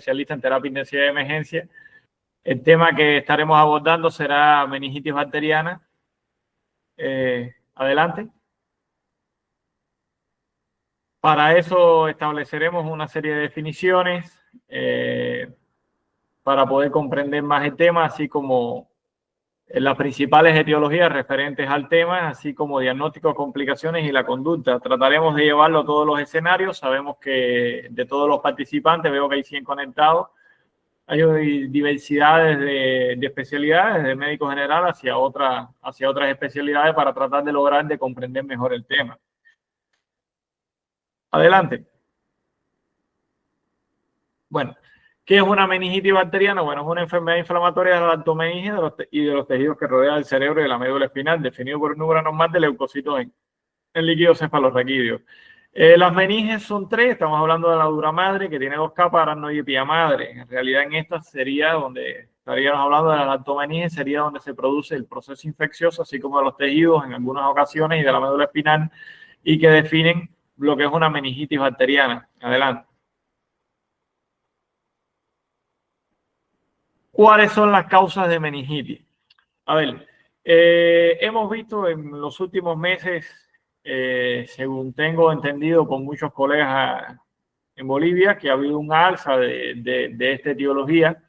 especialista en terapia intensiva de emergencia. El tema que estaremos abordando será meningitis bacteriana. Adelante. Para eso estableceremos una serie de definiciones para poder comprender más el tema, así como las principales etiologías referentes al tema, así como diagnóstico, complicaciones y la conducta. Trataremos de llevarlo a todos los escenarios. Sabemos que de todos los participantes, veo que hay 100 conectados, hay diversidades de especialidades, de médico general hacia otras especialidades para tratar de lograr de comprender mejor el tema. Adelante. Bueno, ¿qué es una meningitis bacteriana? Bueno, es una enfermedad inflamatoria de la lactomeninge y de los tejidos que rodean el cerebro y la médula espinal, definido por un número normal de leucocitos en líquido cefalorraquídeo. Las meninges son tres. Estamos hablando de la dura madre, que tiene dos capas, aracnoide y madre. En realidad, en esta sería donde estaríamos hablando de la lactomeninge, sería donde se produce el proceso infeccioso, así como de los tejidos en algunas ocasiones y de la médula espinal, y que definen lo que es una meningitis bacteriana. Adelante. ¿Cuáles son las causas de meningitis? A ver, hemos visto en los últimos meses, según tengo entendido con muchos colegas en Bolivia, que ha habido un alza de esta etiología.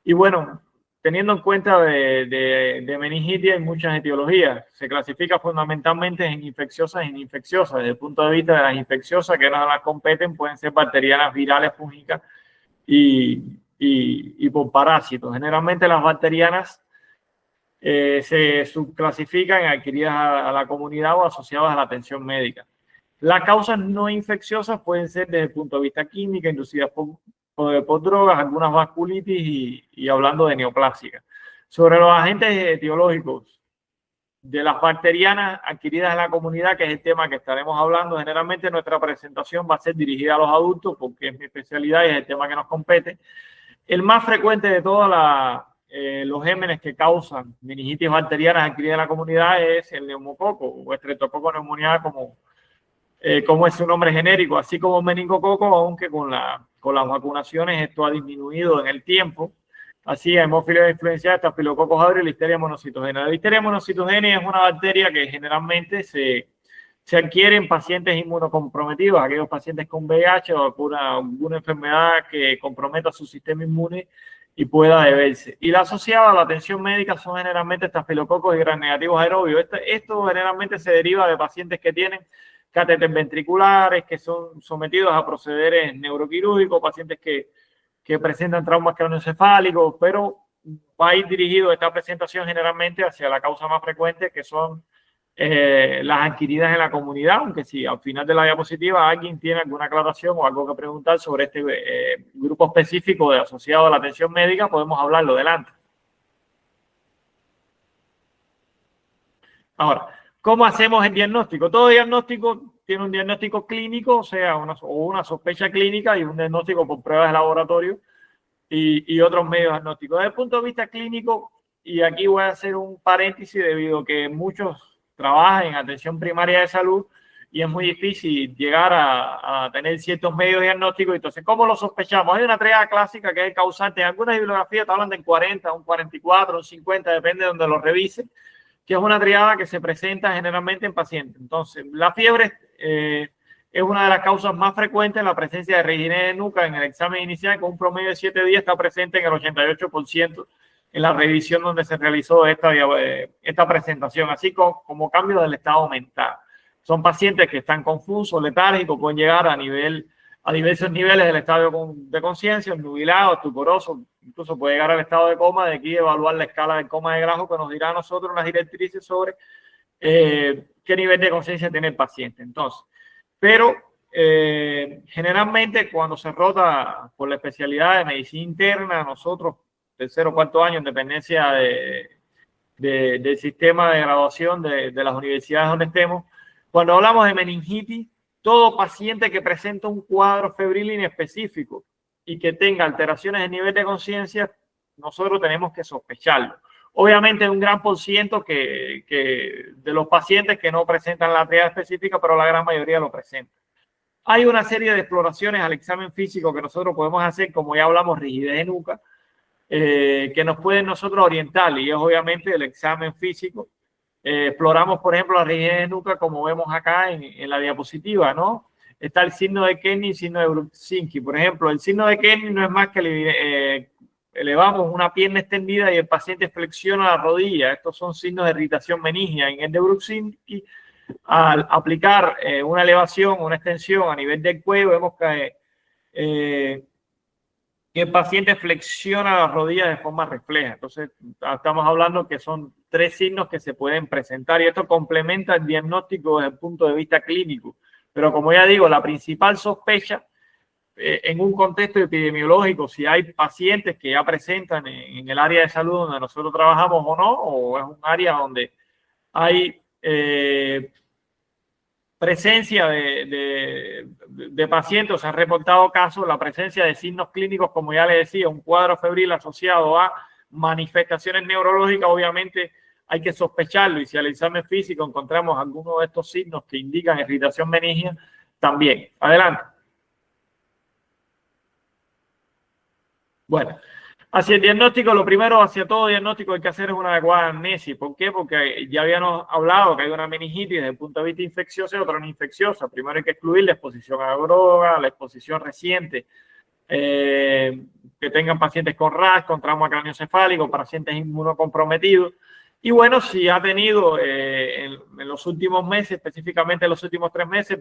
Y bueno, teniendo en cuenta de meningitis, hay muchas etiologías. Se clasifica fundamentalmente en infecciosas e ininfecciosas. Desde el punto de vista de las infecciosas, que no las competen, pueden ser bacterianas, virales, fúngicas y por parásitos. Generalmente las bacterianas se subclasifican adquiridas a la comunidad o asociadas a la atención médica. Las causas no infecciosas pueden ser desde el punto de vista químico, inducidas por drogas, algunas vasculitis y hablando de neoplásicas. Sobre los agentes etiológicos de las bacterianas adquiridas en la comunidad, que es el tema que estaremos hablando, generalmente nuestra presentación va a ser dirigida a los adultos porque es mi especialidad y es el tema que nos compete. El más frecuente de todos los gérmenes que causan meningitis bacterianas adquiridas en la comunidad es el neumococo o Streptococcus pneumoniae, como es su nombre genérico, así como meningococo, aunque con las vacunaciones esto ha disminuido en el tiempo. Así, Haemophilus influenzae, Staphylococcus aureus y Listeria monocitogenia. La Listeria monocitogenia es una bacteria que generalmente se adquiere en pacientes inmunocomprometidos, aquellos pacientes con VIH o alguna enfermedad que comprometa su sistema inmune y pueda deberse. Y la asociada a la atención médica son generalmente estafilococos y gram negativos aerobios. Esto generalmente se deriva de pacientes que tienen catéteres ventriculares, que son sometidos a procederes neuroquirúrgicos, pacientes que presentan traumas craneoencefálicos, pero va a ir dirigido esta presentación generalmente hacia la causa más frecuente, que son las adquiridas en la comunidad, aunque si al final de la diapositiva alguien tiene alguna aclaración o algo que preguntar sobre este grupo específico asociado a la atención médica, podemos hablarlo adelante. Ahora, ¿cómo hacemos el diagnóstico? Todo diagnóstico tiene un diagnóstico clínico, o sea, una sospecha clínica y un diagnóstico por pruebas de laboratorio y otros medios diagnósticos. Desde el punto de vista clínico, y aquí voy a hacer un paréntesis debido a que muchos trabajan en atención primaria de salud y es muy difícil llegar a tener ciertos medios diagnósticos. Entonces, ¿cómo lo sospechamos? Hay una triada clásica que es el causante. En algunas bibliografías te hablan del 40, un 44, un 50, depende de donde lo revise, que es una triada que se presenta generalmente en pacientes. Entonces, la fiebre es una de las causas más frecuentes. La presencia de rigidez de nuca en el examen inicial, con un promedio de 7 días, está presente en el 88% en la revisión donde se realizó esta presentación, así como cambio del estado mental. Son pacientes que están confusos, letárgicos, pueden llegar a diversos niveles del estado de conciencia, nubilado, estuporoso, incluso puede llegar al estado de coma. De aquí evaluar la escala del coma de Graham, que nos dirá a nosotros las directrices sobre qué nivel de conciencia tiene el paciente. Entonces, pero generalmente cuando se rota por la especialidad de medicina interna, nosotros, tercer o cuarto año, en dependencia del sistema de graduación de las universidades donde estemos, cuando hablamos de meningitis, todo paciente que presenta un cuadro febril inespecífico y que tenga alteraciones de nivel de conciencia, nosotros tenemos que sospecharlo. Obviamente hay un gran por ciento de los pacientes que no presentan la triada específica, pero la gran mayoría lo presenta. Hay una serie de exploraciones al examen físico que nosotros podemos hacer, como ya hablamos, rigidez de nuca, que nos pueden nosotros orientar, y es obviamente el examen físico. Exploramos, por ejemplo, la rigidez de nuca, como vemos acá en la diapositiva, ¿no? Está el signo de Kenny y el signo de Brudzinski. Por ejemplo, el signo de Kenny no es más que elevamos una pierna extendida y el paciente flexiona la rodilla. Estos son signos de irritación meningia. En el de Brudzinski, al aplicar una elevación, una extensión a nivel del cuello, vemos que el paciente flexiona las rodillas de forma refleja. Entonces, estamos hablando que son 3 signos que se pueden presentar y esto complementa el diagnóstico desde el punto de vista clínico. Pero como ya digo, la principal sospecha en un contexto epidemiológico, si hay pacientes que ya presentan en el área de salud donde nosotros trabajamos o no, o es un área donde hay presencia de pacientes, se han reportado casos, la presencia de signos clínicos, como ya les decía, un cuadro febril asociado a manifestaciones neurológicas, obviamente hay que sospecharlo, y si al examen físico encontramos alguno de estos signos que indican irritación meningia, también. Adelante. Bueno, hacia el diagnóstico, lo primero, hacia todo diagnóstico hay que hacer es una adecuada amnesia. ¿Por qué? Porque ya habíamos hablado que hay una meningitis desde el punto de vista infeccioso y otra no infecciosa. Primero hay que excluir la exposición a droga, la exposición reciente, que tengan pacientes con RAS, con trauma craneoencefálico, pacientes inmunocomprometidos. Y bueno, si ha tenido en los últimos meses, específicamente en los últimos 3 meses,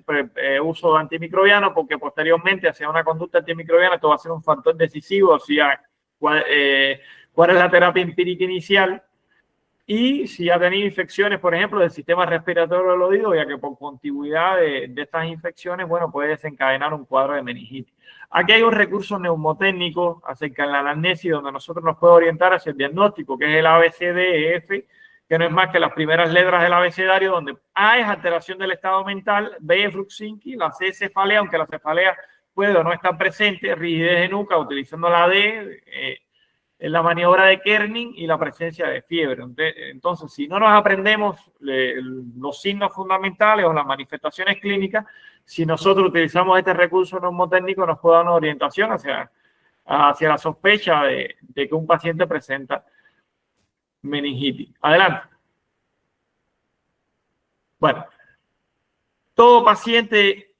uso de antimicrobiano, porque posteriormente hacia una conducta antimicrobiana esto va a ser un factor decisivo hacia cuál es la terapia empírica inicial, y si ha tenido infecciones, por ejemplo, del sistema respiratorio del oído, ya que por continuidad de estas infecciones, bueno, puede desencadenar un cuadro de meningitis. Aquí hay un recurso neumotécnico acerca de la anamnesis donde nosotros nos puede orientar hacia el diagnóstico, que es el ABCDEF, que no es más que las primeras letras del abecedario, donde A es alteración del estado mental, B es Brudzinski, la C es cefalea, aunque la cefalea puede o no estar presente, rigidez de nuca, utilizando la D, la maniobra de Kerning y la presencia de fiebre. Entonces, si no nos aprendemos los signos fundamentales o las manifestaciones clínicas, si nosotros utilizamos este recurso neumotécnico, nos puede dar una orientación hacia la sospecha de que un paciente presenta meningitis. Adelante. Bueno, todo paciente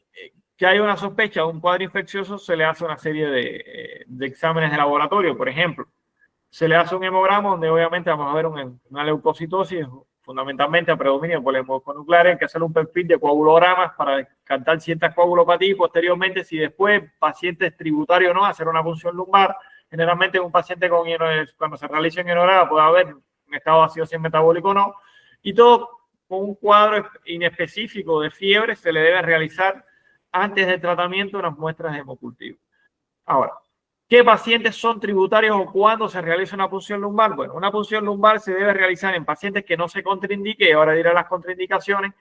que haya una sospecha de un cuadro infeccioso se le hace una serie de exámenes de laboratorio. Por ejemplo, se le hace un hemograma donde obviamente vamos a ver una leucocitosis, fundamentalmente a predominio por hemocnucleares. Hay que hacer un perfil de coagulogramas para descartar ciertas coagulopatías y posteriormente, si después paciente es tributario o no, hacer una punción lumbar. Generalmente un paciente cuando se realiza un hemograma puede haber un estado ácido sin metabólico o no, y todo con un cuadro inespecífico de fiebre se le debe realizar antes del tratamiento unas muestras de hemocultivo. Ahora, ¿qué pacientes son tributarios o cuándo se realiza una punción lumbar? Bueno, una punción lumbar se debe realizar en pacientes que no se contraindique, y ahora diré las contraindicaciones,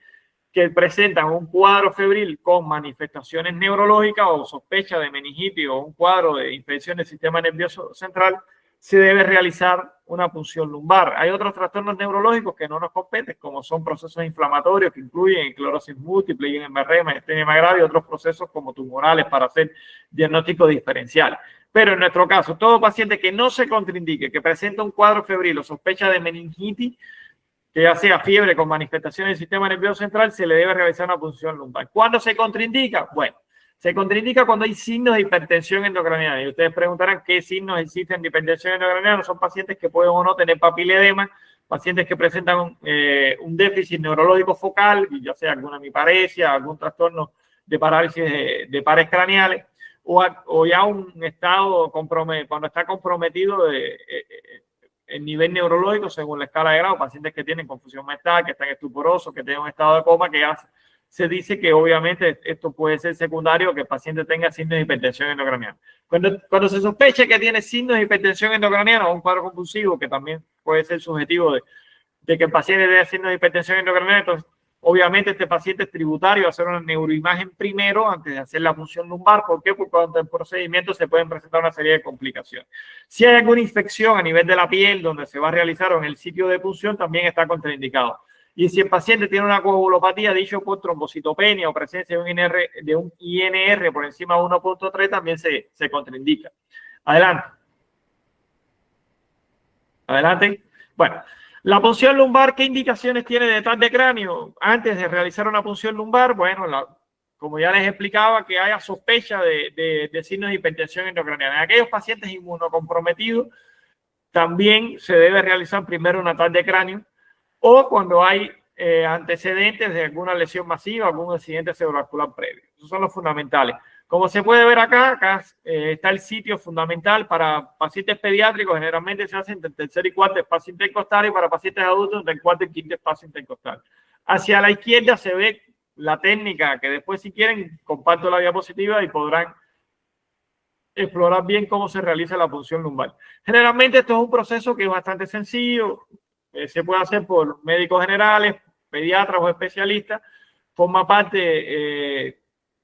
que presentan un cuadro febril con manifestaciones neurológicas o sospecha de meningitis o un cuadro de infección del sistema nervioso central, se debe realizar una punción lumbar. Hay otros trastornos neurológicos que no nos competen, como son procesos inflamatorios que incluyen esclerosis múltiple, y en estema grave y otros procesos como tumorales para hacer diagnóstico diferencial. Pero en nuestro caso, todo paciente que no se contraindique, que presenta un cuadro febril o sospecha de meningitis, que ya sea fiebre con manifestaciones del sistema nervioso central, se le debe realizar una punción lumbar. ¿Cuándo se contraindica? Bueno, se contraindica cuando hay signos de hipertensión endocraniana. Y ustedes preguntarán qué signos existen de hipertensión endocraniana. Son pacientes que pueden o no tener papiledema, pacientes que presentan un déficit neurológico focal, ya sea alguna hemiparesia, algún trastorno de parálisis de pares craneales, o ya un estado cuando está comprometido el nivel neurológico según la escala de grado, pacientes que tienen confusión mental, que están estuporosos, que tienen un estado de coma, que ya se dice que obviamente esto puede ser secundario, que el paciente tenga signos de hipertensión endocraniana. Cuando se sospecha que tiene signos de hipertensión endocraniana o un cuadro convulsivo, que también puede ser subjetivo de que el paciente tenga signos de hipertensión endocraniana, entonces obviamente este paciente es tributario a hacer una neuroimagen primero antes de hacer la punción lumbar. ¿Por qué? Porque durante el procedimiento se pueden presentar una serie de complicaciones. Si hay alguna infección a nivel de la piel donde se va a realizar o en el sitio de punción, también está contraindicado. Y si el paciente tiene una coagulopatía, dicho por trombocitopenia o presencia de un INR por encima de 1.3, también se contraindica. Adelante. Adelante. Bueno, la punción lumbar, ¿qué indicaciones tiene detrás de cráneo? Antes de realizar una punción lumbar, bueno, como ya les explicaba, que haya sospecha de signos de hipertensión intracraneal. En aquellos pacientes inmunocomprometidos, también se debe realizar primero un TAC de cráneo, o cuando hay antecedentes de alguna lesión masiva, algún accidente cerebrovascular previo. Esos son los fundamentales. Como se puede ver acá está el sitio fundamental para pacientes pediátricos. Generalmente se hace entre el tercer y cuarto espacio intercostal, y para pacientes adultos entre el cuarto y quinto espacio intercostal. Hacia la izquierda se ve la técnica, que después, si quieren, comparto la diapositiva y podrán explorar bien cómo se realiza la punción lumbar. Generalmente esto es un proceso que es bastante sencillo, se puede hacer por médicos generales, pediatras o especialistas, forma parte,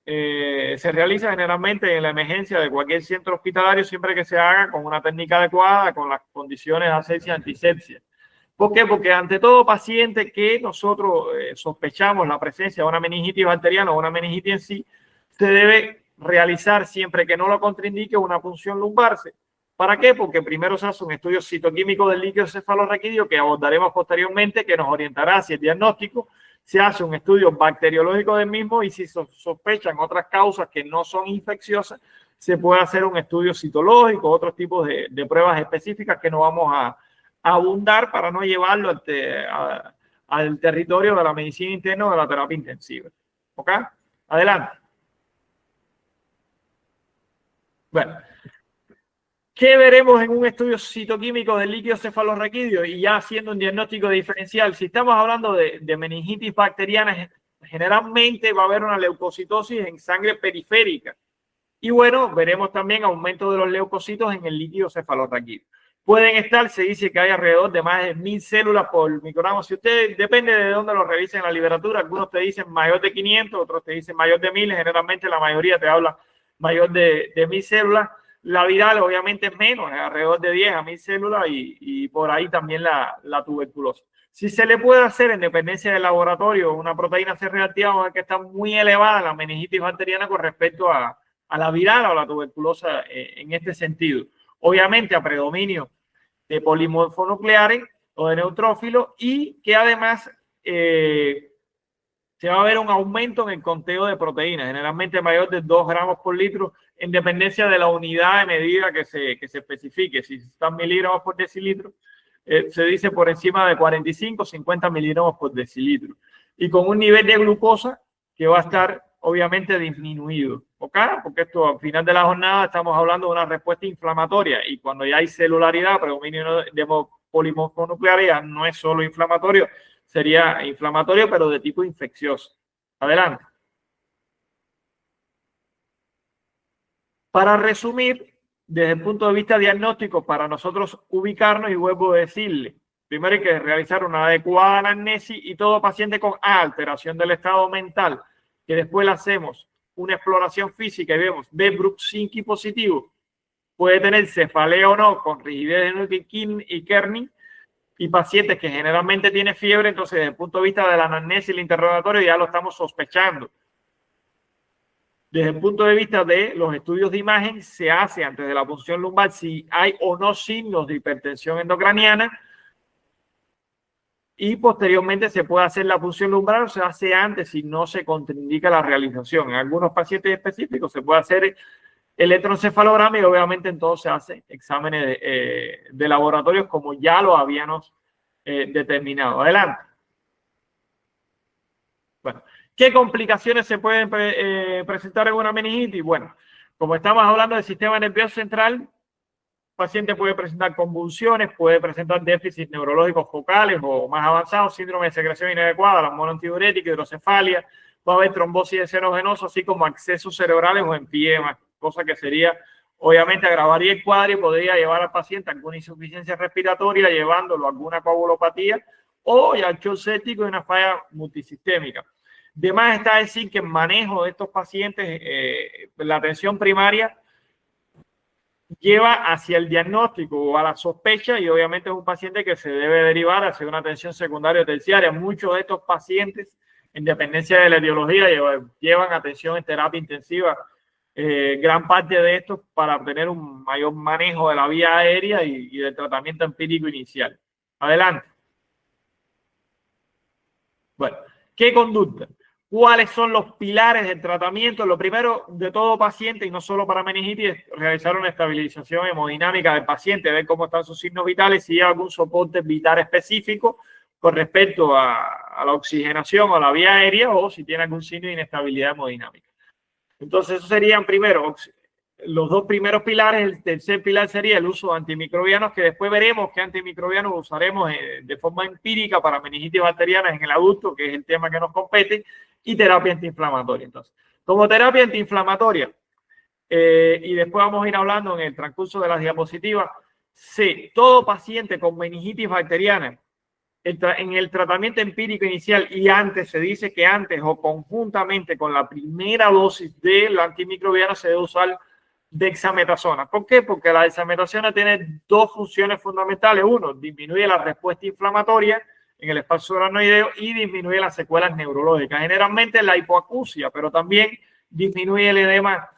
se realiza generalmente en la emergencia de cualquier centro hospitalario, siempre que se haga con una técnica adecuada, con las condiciones de asepsia y antisepsia. ¿Por qué? Porque ante todo paciente que nosotros sospechamos la presencia de una meningitis bacteriana o una meningitis en sí, se debe realizar, siempre que no lo contraindique, una punción lumbar. ¿Para qué? Porque primero se hace un estudio citoquímico del líquido cefalorraquídeo, que abordaremos posteriormente, que nos orientará hacia el diagnóstico. Se hace un estudio bacteriológico del mismo, y si sospechan otras causas que no son infecciosas, se puede hacer un estudio citológico, otros tipos de pruebas específicas que no vamos a abundar para no llevarlo al territorio de la medicina interna o de la terapia intensiva. ¿Ok? Adelante. Bueno, ¿qué veremos en un estudio citoquímico del líquido cefalorraquídeo y ya haciendo un diagnóstico diferencial? Si estamos hablando de meningitis bacteriana, generalmente va a haber una leucocitosis en sangre periférica. Y bueno, veremos también aumento de los leucocitos en el líquido cefalorraquídeo. Pueden estar, se dice que hay alrededor de más de 1000 células por microgramo. Si usted, depende de dónde lo revisen en la literatura, algunos te dicen mayor de 500, otros te dicen mayor de 1000, generalmente la mayoría te habla mayor de 1000 células. La viral obviamente es menos, es alrededor de 10 a 1000 células, y por ahí también la tuberculosis. Si se le puede hacer en dependencia del laboratorio una proteína C reactiva que está muy elevada, la meningitis bacteriana, con respecto a la viral o la tuberculosa en este sentido. Obviamente a predominio de polimorfonucleares o de neutrófilos, y que además se va a ver un aumento en el conteo de proteínas, generalmente mayor de 2 gramos por litro, en dependencia de la unidad de medida que se especifique. Si están miligramos por decilitro, se dice por encima de 45, 50 miligramos por decilitro. Y con un nivel de glucosa que va a estar obviamente disminuido. ¿Ok? Porque esto al final de la jornada estamos hablando de una respuesta inflamatoria, y cuando ya hay celularidad, predominio de polimorfonuclearidad, no es solo inflamatorio, sería inflamatorio pero de tipo infeccioso. Adelante. Para resumir, desde el punto de vista diagnóstico, para nosotros ubicarnos, y vuelvo a decirle, primero hay que realizar una adecuada anamnesis, y todo paciente con alteración del estado mental, que después le hacemos una exploración física y vemos B-Bruch-Sinki positivo, puede tener cefalea o no, con rigidez de Nuytke y Kerning, y pacientes que generalmente tienen fiebre. Entonces, desde el punto de vista de la anamnesis y el interrogatorio, ya lo estamos sospechando. Desde el punto de vista de los estudios de imagen, se hace antes de la punción lumbar si hay o no signos de hipertensión endocraniana, y posteriormente se puede hacer la punción lumbar, o se hace antes si no se contraindica la realización. En algunos pacientes específicos se puede hacer electroencefalograma, y obviamente entonces se hace exámenes de laboratorios como ya lo habíamos determinado. Adelante. Bueno, ¿qué complicaciones se pueden presentar en una meningitis? Bueno, como estamos hablando del sistema nervioso central, el paciente puede presentar convulsiones, puede presentar déficits neurológicos focales o más avanzados, síndrome de secreción inadecuada, la monoantidiurética, hidrocefalia, va a haber trombosis de seno venoso, así como accesos cerebrales o empiema, cosa que sería, obviamente, agravaría el cuadro y podría llevar al paciente a alguna insuficiencia respiratoria, llevándolo a alguna coagulopatía o al shock séptico y una falla multisistémica. De más está decir que el manejo de estos pacientes, la atención primaria, lleva hacia el diagnóstico o a la sospecha, y obviamente es un paciente que se debe derivar hacia una atención secundaria o terciaria. Muchos de estos pacientes, en dependencia de la etiología, llevan atención en terapia intensiva, gran parte de estos para obtener un mayor manejo de la vía aérea y del tratamiento empírico inicial. Adelante. Bueno, ¿qué conducta? ¿Cuáles son los pilares del tratamiento? Lo primero de todo paciente, y no solo para meningitis, es realizar una estabilización hemodinámica del paciente, ver cómo están sus signos vitales, si hay algún soporte vital específico con respecto a la oxigenación o a la vía aérea, o si tiene algún signo de inestabilidad hemodinámica. Entonces, esos serían primero los dos primeros pilares. El tercer pilar sería el uso de antimicrobianos, que después veremos qué antimicrobianos usaremos de forma empírica para meningitis bacterianas en el adulto, que es el tema que nos compete, y terapia antiinflamatoria. Entonces, como terapia antiinflamatoria, y después vamos a ir hablando en el transcurso de las diapositivas, sí, todo paciente con meningitis bacteriana, en el tratamiento empírico inicial y antes, se dice que antes o conjuntamente con la primera dosis del antimicrobiano se debe usar dexametasona. ¿Por qué? Porque la dexametasona tiene dos funciones fundamentales. Uno, disminuye la respuesta inflamatoria en el espacio aranoideo y disminuye las secuelas neurológicas. Generalmente la hipoacusia, pero también disminuye el edema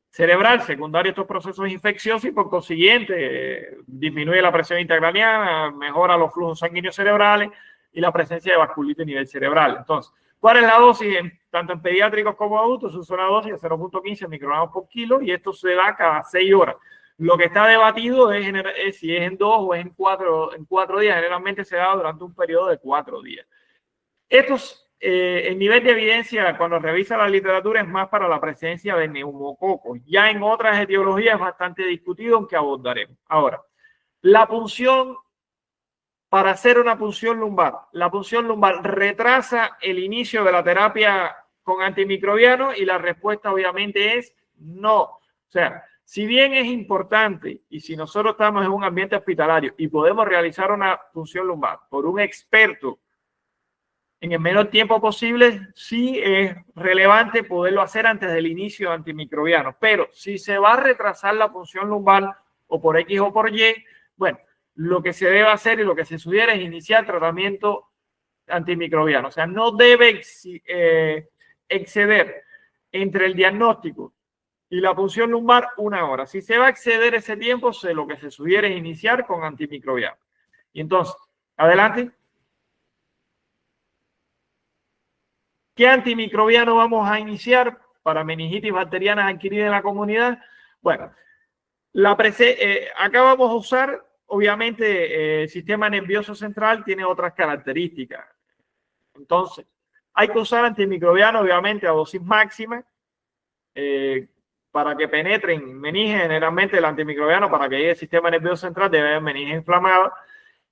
cerebral secundario a estos procesos infecciosos y por consiguiente disminuye la presión intracraniana, mejora los flujos sanguíneos cerebrales y la presencia de vasculitis a nivel cerebral. Entonces, ¿cuál es la dosis? Tanto en pediátricos como adultos se usa una dosis de 0.15 microgramos por kilo y esto se da cada 6 horas. Lo que está debatido es si es en 2 o es en 4 días. Generalmente se da durante un periodo de 4 días. El nivel de evidencia, cuando revisa la literatura, es más para la presencia de neumococos. Ya en otras etiologías es bastante discutido, aunque abordaremos. Ahora, la punción, para hacer una punción lumbar, la punción lumbar retrasa el inicio de la terapia con antimicrobianos y la respuesta obviamente es no. O sea, si bien es importante y si nosotros estamos en un ambiente hospitalario y podemos realizar una punción lumbar por un experto en el menor tiempo posible, sí es relevante poderlo hacer antes del inicio de antimicrobianos. Pero si se va a retrasar la punción lumbar o por X o por Y, bueno, lo que se debe hacer y lo que se sugiere es iniciar tratamiento antimicrobiano. O sea, no debe exceder entre el diagnóstico y la punción lumbar 1 hora. Si se va a exceder ese tiempo, lo que se sugiere es iniciar con antimicrobiano. Y entonces, adelante. ¿Qué antimicrobiano vamos a iniciar para meningitis bacterianas adquiridas en la comunidad? Bueno, acá vamos a usar, obviamente, el sistema nervioso central tiene otras características. Entonces, hay que usar antimicrobiano, obviamente, a dosis máxima para que penetren meninges. Generalmente el antimicrobiano, para que llegue al sistema nervioso central, debe haber meninges inflamadas.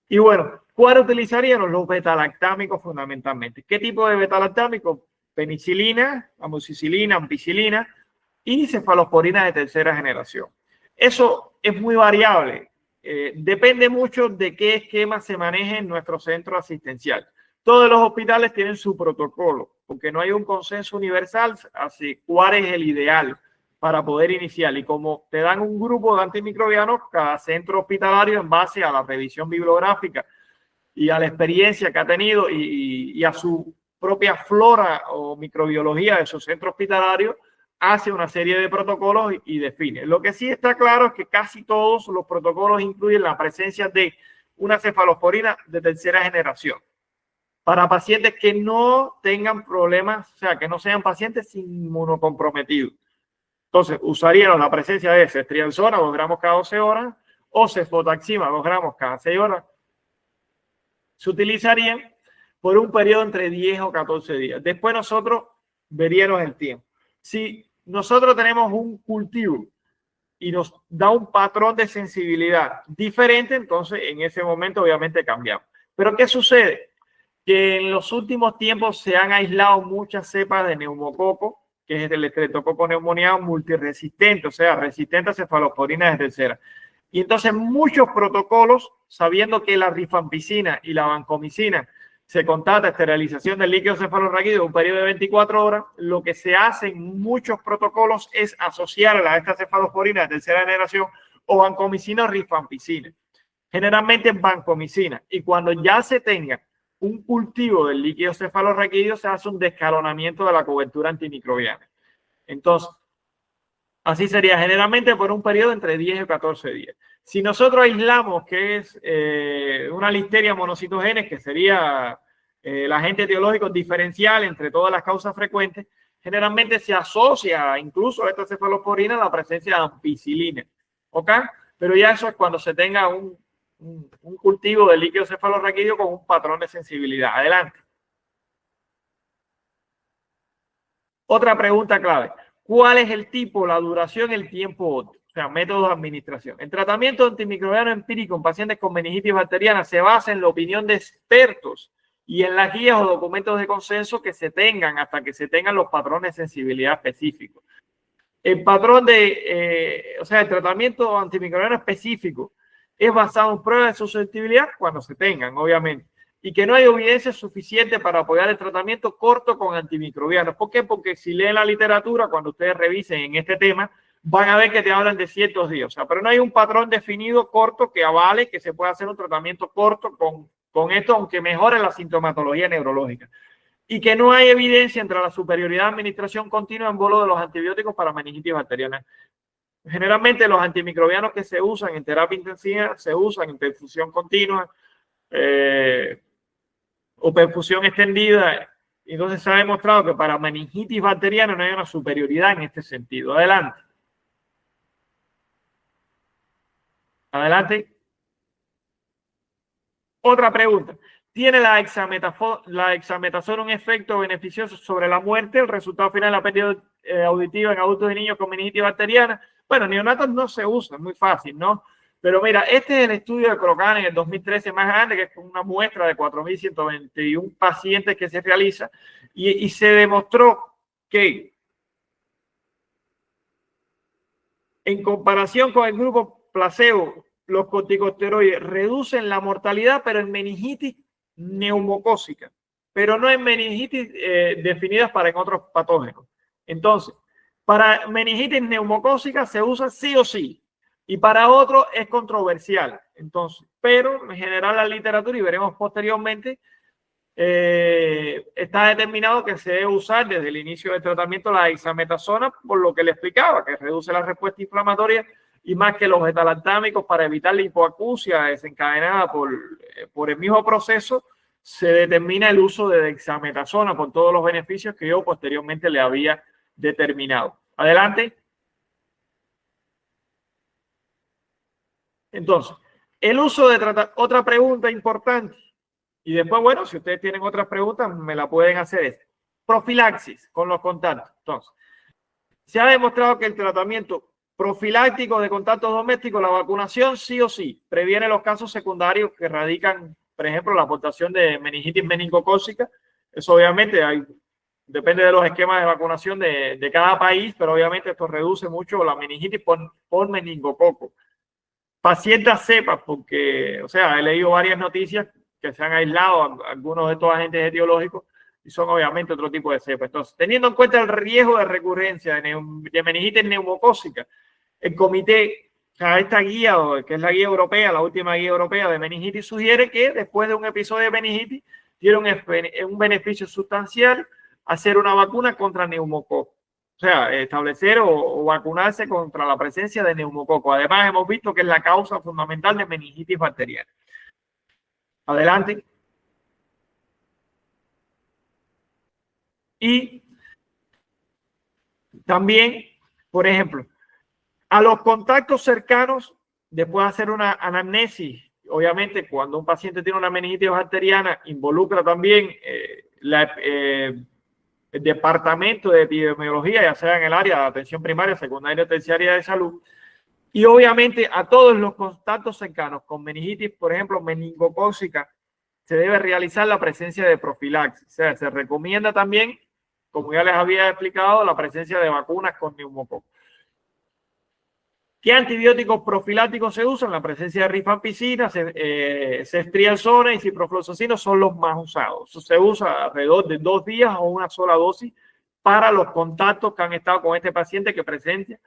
Y bueno, ¿cuál utilizaríamos? Los betalactámicos fundamentalmente. ¿Qué tipo de betalactámicos? Penicilina, amoxicilina, ampicilina y cefalosporina de tercera generación. Eso es muy variable. Depende mucho de qué esquema se maneje en nuestro centro asistencial. Todos los hospitales tienen su protocolo, porque no hay un consenso universal hacia cuál es el ideal para poder iniciar. Y como te dan un grupo de antimicrobianos, cada centro hospitalario, en base a la revisión bibliográfica y a la experiencia que ha tenido y a su propia flora o microbiología de su centro hospitalario, hace una serie de protocolos y define. Lo que sí está claro es que casi todos los protocolos incluyen la presencia de una cefalosporina de tercera generación para pacientes que no tengan problemas, o sea, que no sean pacientes inmunocomprometidos. Entonces, usaríamos la presencia de ceftriaxona, 2 gramos cada 12 horas, o cefotaxima, 2 gramos cada 6 horas. Se utilizarían por un periodo entre 10 o 14 días. Después nosotros veríamos el tiempo. Si nosotros tenemos un cultivo y nos da un patrón de sensibilidad diferente, entonces en ese momento obviamente cambiamos. Pero ¿qué sucede? Que en los últimos tiempos se han aislado muchas cepas de neumococo, que es el Streptococcus pneumoniae multiresistente, o sea, resistente a cefalosporina de tercera. Y entonces muchos protocolos, sabiendo que la rifampicina y la vancomicina se constata esterilización del líquido cefalorraquídeo en un periodo de 24 horas, lo que se hace en muchos protocolos es asociar a esta cefalosporina de tercera generación o vancomicina o rifampicina. Generalmente vancomicina. Y cuando ya se tenga un cultivo del líquido cefalorraquídeo, se hace un descalonamiento de la cobertura antimicrobiana. Entonces, así sería generalmente por un periodo entre 10 y 14 días. Si nosotros aislamos que es una listeria monocitogenes, que sería el agente etiológico diferencial entre todas las causas frecuentes, generalmente se asocia incluso a esta cefalosporina a la presencia de ampicilina. ¿Ok? Pero ya eso es cuando se tenga un cultivo de líquido cefalorraquídeo con un patrón de sensibilidad. Adelante. Otra pregunta clave. ¿Cuál es el tipo, la duración, el tiempo óptimo? O sea, métodos de administración. El tratamiento antimicrobiano empírico en pacientes con meningitis bacteriana se basa en la opinión de expertos y en las guías o documentos de consenso que se tengan hasta que se tengan los patrones de sensibilidad específicos. El patrón o sea, el tratamiento antimicrobiano específico es basado en pruebas de susceptibilidad cuando se tengan, obviamente, y que no hay evidencia suficiente para apoyar el tratamiento corto con antimicrobianos. ¿Por qué? Porque si leen la literatura, cuando ustedes revisen en este tema, van a ver que te hablan de ciertos días. O sea, pero no hay un patrón definido corto que avale que se pueda hacer un tratamiento corto con esto, aunque mejore la sintomatología neurológica. Y que no hay evidencia entre la superioridad de administración continua en bolo de los antibióticos para meningitis bacteriana. Generalmente los antimicrobianos que se usan en terapia intensiva se usan en perfusión continua o perfusión extendida. Entonces se ha demostrado que para meningitis bacteriana no hay una superioridad en este sentido. Adelante. Adelante. Otra pregunta. ¿Tiene la hexametazona un efecto beneficioso sobre la muerte? El resultado final de la pérdida auditiva en adultos y niños con meningitis bacteriana. Bueno, neonatos no se usa, es muy fácil, ¿no? Pero mira, este es el estudio de Krogan en el 2013 más grande, que es una muestra de 4.121 pacientes que se realiza, y se demostró que en comparación con el grupo placebo, los corticosteroides reducen la mortalidad, pero en meningitis neumocócica, pero no en meningitis definidas para en otros patógenos. Entonces, para meningitis neumocócica se usa sí o sí, y para otro es controversial. Entonces, pero en general la literatura, y veremos posteriormente, está determinado que se debe usar desde el inicio del tratamiento la dexametasona, por lo que le explicaba, que reduce la respuesta inflamatoria y más que los betalantámicos para evitar la hipoacusia desencadenada por el mismo proceso, se determina el uso de dexametasona por todos los beneficios que yo posteriormente le había determinado. Adelante. Entonces, el uso de otra pregunta importante, y después, bueno, si ustedes tienen otras preguntas, me la pueden hacer. Es profilaxis con los contactos. Entonces, se ha demostrado que el tratamiento profiláctico de contactos domésticos, la vacunación sí o sí, previene los casos secundarios que radican, por ejemplo, la aportación de meningitis meningocócica. Eso obviamente depende de los esquemas de vacunación de cada país, pero obviamente esto reduce mucho la meningitis por meningococo. Pacientes cepas, porque, o sea, he leído varias noticias que se han aislado algunos de estos agentes etiológicos y son obviamente otro tipo de cepas. Entonces, teniendo en cuenta el riesgo de recurrencia de meningitis neumocócica, el comité, o sea, esta guía, que es la guía europea, la última guía europea de meningitis, sugiere que después de un episodio de meningitis tiene un beneficio sustancial hacer una vacuna contra neumococo. O sea, establecer o vacunarse contra la presencia de neumococo. Además, hemos visto que es la causa fundamental de meningitis bacteriana. Adelante. Y también, por ejemplo, a los contactos cercanos, después de hacer una anamnesis, obviamente cuando un paciente tiene una meningitis bacteriana, involucra también el departamento de epidemiología, ya sea en el área de atención primaria, secundaria o terciaria de salud, y obviamente a todos los contactos cercanos con meningitis, por ejemplo, meningocócica, se debe realizar la presencia de profilaxis. O sea, se recomienda también, como ya les había explicado, la presencia de vacunas con neumococo. ¿Qué antibióticos profilácticos se usan? La presencia de rifampicina, ceftriaxona y ciprofloxacino son los más usados. Se usa alrededor de 2 días o una sola dosis para los contactos que han estado con este paciente que presenta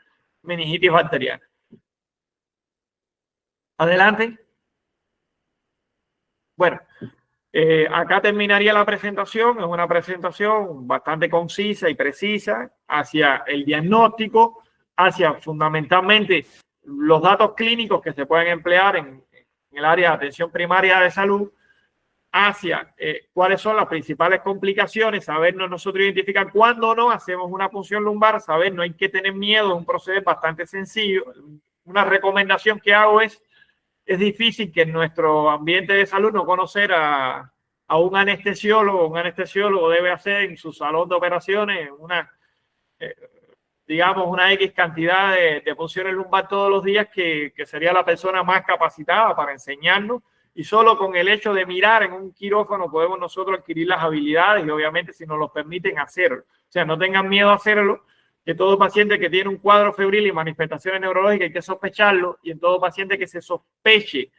meningitis bacteriana. Adelante. Bueno, acá terminaría la presentación. Es una presentación bastante concisa y precisa hacia el diagnóstico, hacia fundamentalmente los datos clínicos que se pueden emplear en el área de atención primaria de salud, hacia cuáles son las principales complicaciones, sabernos nosotros identificar cuándo no hacemos una punción lumbar, saber no hay que tener miedo, es un proceso bastante sencillo. Una recomendación que hago es difícil que en nuestro ambiente de salud no conocer a un anestesiólogo. Un anestesiólogo debe hacer en su salón de operaciones digamos, una X cantidad de punciones lumbar todos los días, que sería la persona más capacitada para enseñarnos. Y solo con el hecho de mirar en un quirófano podemos nosotros adquirir las habilidades y obviamente si nos lo permiten hacerlo. O sea, no tengan miedo a hacerlo, que todo paciente que tiene un cuadro febril y manifestaciones neurológicas hay que sospecharlo, y en todo paciente que se sospeche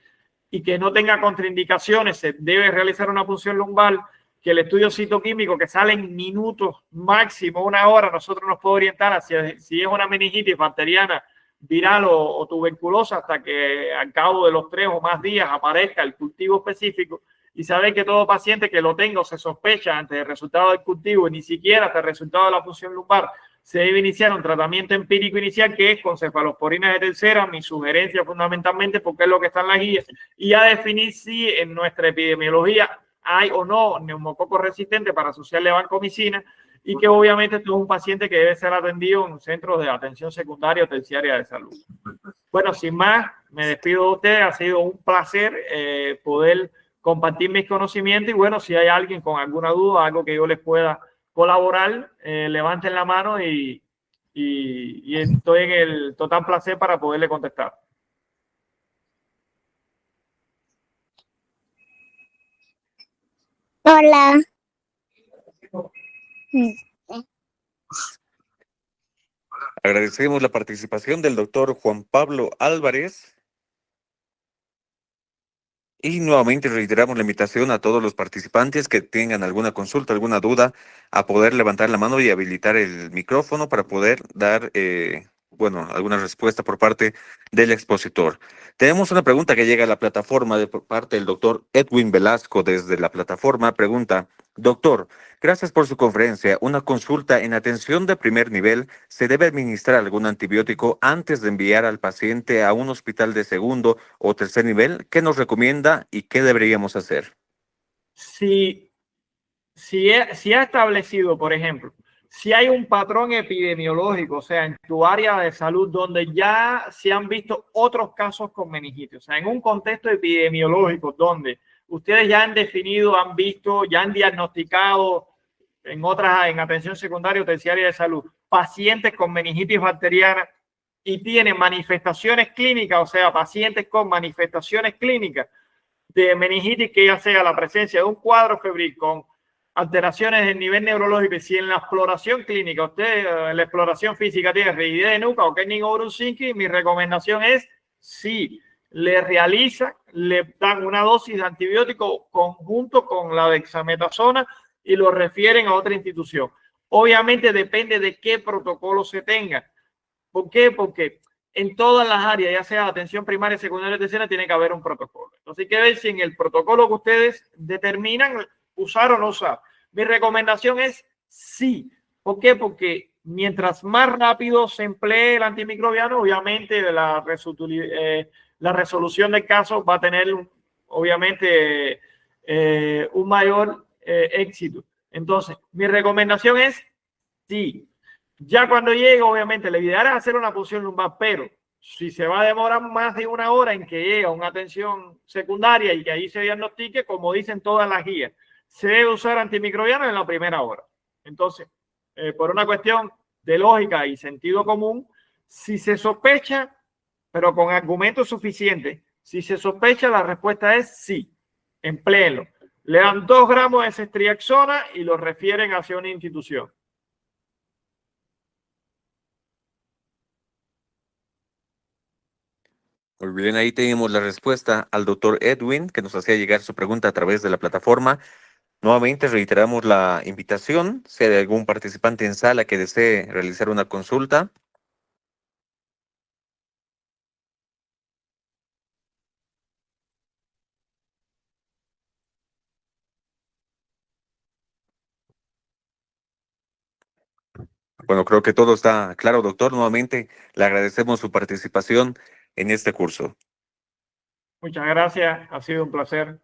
y que no tenga contraindicaciones se debe realizar una punción lumbar, que el estudio citoquímico que sale en minutos, máximo 1 hora, nosotros nos puede orientar hacia si es una meningitis bacteriana, viral o tuberculosa, hasta que al cabo de los 3 o más días aparezca el cultivo específico, y saber que todo paciente que lo tenga o se sospecha antes del resultado del cultivo, y ni siquiera hasta el resultado de la punción lumbar, se debe iniciar un tratamiento empírico inicial que es con cefalosporina de tercera, mi sugerencia fundamentalmente porque es lo que está en las guías, y a definir si en nuestra epidemiología hay o no neumococo resistente para asociarle vancomicina, y que obviamente esto es un paciente que debe ser atendido en un centro de atención secundaria o terciaria de salud. Bueno, sin más, me despido de ustedes. Ha sido un placer poder compartir mis conocimientos, y bueno, si hay alguien con alguna duda, algo que yo les pueda colaborar, levanten la mano y estoy en el total placer para poderle contestar. Hola. Agradecemos la participación del doctor Juan Pablo Álvarez. Y nuevamente reiteramos la invitación a todos los participantes que tengan alguna consulta, alguna duda, a poder levantar la mano y habilitar el micrófono para poder dar, alguna respuesta por parte del expositor. Tenemos una pregunta que llega a la plataforma por parte del doctor Edwin Velasco desde la plataforma. Pregunta: doctor, gracias por su conferencia. Una consulta: en atención de primer nivel, ¿se debe administrar algún antibiótico antes de enviar al paciente a un hospital de segundo o tercer nivel? ¿Qué nos recomienda y qué deberíamos hacer? Si ha establecido, por ejemplo, si hay un patrón epidemiológico, o sea, en tu área de salud donde ya se han visto otros casos con meningitis, o sea, en un contexto epidemiológico donde ustedes ya han definido, han visto, ya han diagnosticado en atención secundaria o terciaria de salud, pacientes con meningitis bacteriana y tienen manifestaciones clínicas, o sea, pacientes con manifestaciones clínicas de meningitis, que ya sea la presencia de un cuadro febril con alteraciones del nivel neurológico, y si en la exploración clínica, usted en la exploración física tiene rigidez de nuca o Kenning-Obrushinsky, mi recomendación es sí, le dan una dosis de antibiótico conjunto con la dexametasona y lo refieren a otra institución. Obviamente depende de qué protocolo se tenga. ¿Por qué? Porque en todas las áreas, ya sea atención primaria, secundaria, tercera, tiene que haber un protocolo. Entonces hay que ver si en el protocolo que ustedes determinan usar o no usar. Mi recomendación es sí. ¿Por qué? Porque mientras más rápido se emplee el antimicrobiano, obviamente la resolución del caso va a tener obviamente un mayor éxito. Entonces, mi recomendación es sí. Ya cuando llegue, obviamente, la idea es hacer una punción lumbar, pero si se va a demorar más de 1 hora en que llegue a una atención secundaria y que ahí se diagnostique, como dicen todas las guías, se debe usar antimicrobiano en la primera hora. Entonces, por una cuestión de lógica y sentido común, si se sospecha, pero con argumentos suficientes, si se sospecha, la respuesta es sí, empléenlo. Le dan 2 gramos de ceftriaxona y lo refieren hacia una institución. Muy bien, ahí tenemos la respuesta al doctor Edwin, que nos hacía llegar su pregunta a través de la plataforma. Nuevamente reiteramos la invitación, si hay algún participante en sala que desee realizar una consulta. Bueno, creo que todo está claro, doctor. Nuevamente le agradecemos su participación en este curso. Muchas gracias, ha sido un placer.